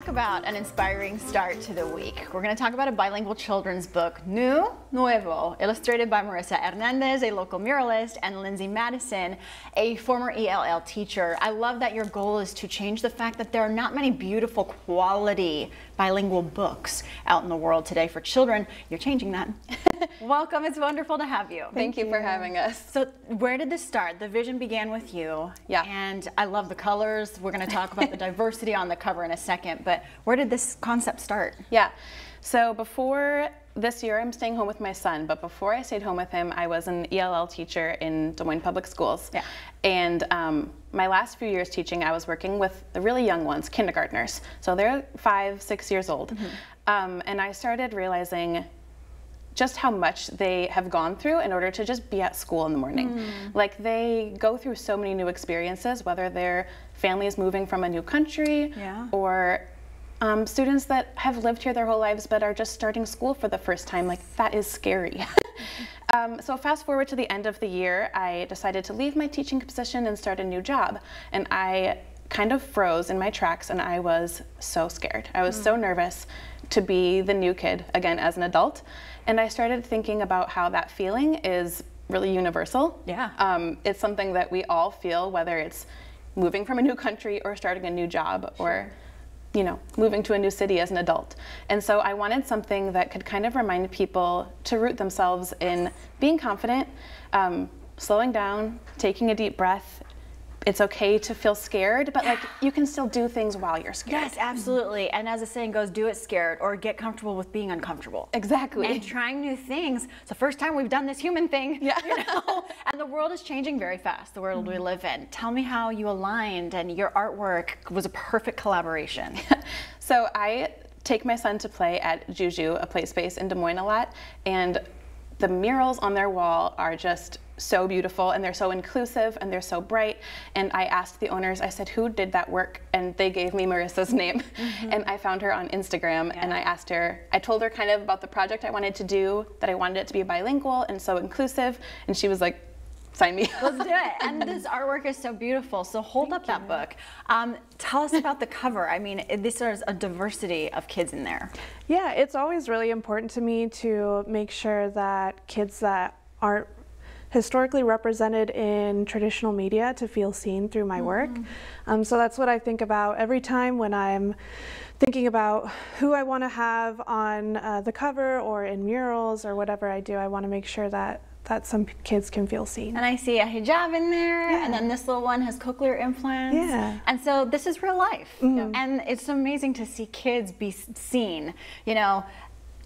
talk about an inspiring start to the week. We're going to talk about a bilingual children's book, Nuevo, illustrated by Marissa Hernandez, a local muralist, and Lindsay Madison, a former ELL teacher. I love that your goal is to change the fact that there are not many beautiful quality bilingual books out in the world today for children. You're changing that. Welcome, it's wonderful to have you. Thank you for having us. So where did this start? The vision began with you. Yeah. And I love the colors. We're going to talk about the diversity on the cover in a second, but where did this concept start? Yeah. So before this year, I'm staying home with my son, but before I stayed home with him, I was an ELL teacher in Des Moines Public Schools. Yeah. And my last few years teaching, I was working with the really young ones, kindergartners. So they're 5, 6 years old. Mm-hmm. And I started realizing just how much they have gone through in order to just be at school in the morning. Like, they go through so many new experiences, whether their family is moving from a new country, or students that have lived here their whole lives but are just starting school for the first time. Like, that is scary. So fast forward to the end of the year, I decided to leave my teaching position and start a new job. And I kind of froze in my tracks, and I was so scared. I was so nervous to be the new kid again as an adult. And I started thinking about how that feeling is really universal. Yeah. It's something that we all feel, whether it's moving from a new country or starting a new job, or you know, moving to a new city as an adult. And so I wanted something that could kind of remind people to root themselves in being confident, slowing down, taking a deep breath. It's okay to feel scared, but like, you can still do things while you're scared. Yes, absolutely. And as the saying goes, do it scared or get comfortable with being uncomfortable. Exactly. And trying new things. It's the first time we've done this human thing. Yeah. You know? And the world is changing very fast, the world we live in. Tell me how you aligned, and your artwork was a perfect collaboration. So I take my son to play at Juju, a play space in Des Moines, a lot, and the murals on their wall are just so beautiful, and they're so inclusive, and they're so bright. And I asked the owners, I said, who did that work? And they gave me Marissa's name. And I found her on Instagram, and I asked her, I told her kind of about the project I wanted to do, that I wanted it to be bilingual and so inclusive, and she was like, sign me up. Let's do it. And this artwork is so beautiful. So hold up that book. Tell us about the cover. I mean, this is a diversity of kids in there. Yeah, it's always really important to me to make sure that kids that aren't historically represented in traditional media to feel seen through my work. So that's what I think about every time when I'm thinking about who I want to have on the cover or in murals or whatever I do. I want to make sure that some kids can feel seen. And I see a hijab in there, and then this little one has cochlear implants. Yeah. And so this is real life. And it's amazing to see kids be seen. You know,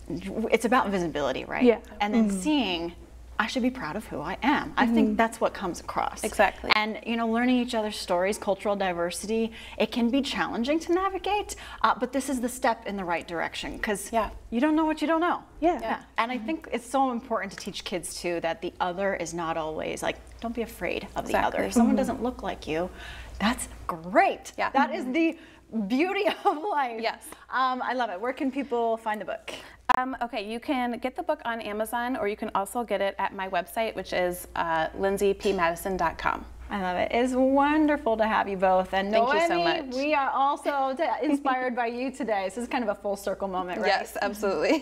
it's about visibility, right? Yeah. And then seeing, I should be proud of who I am. I think that's what comes across. Exactly. And, you know, learning each other's stories, cultural diversity, it can be challenging to navigate, but this is the step in the right direction, because you don't know what you don't know. Yeah. And I think it's so important to teach kids, too, that the other is not always, like, don't be afraid of the other. If someone doesn't look like you, that's great. Yeah. That is the beauty of life. Yes. I love it. Where can people find the book? Okay, you can get the book on Amazon, or you can also get it at my website, which is lindsaypmadison.com. I love it. It's wonderful to have you both. And thank you so Noemi, much. We are also inspired by you today. So this is kind of a full circle moment, right? Yes, absolutely.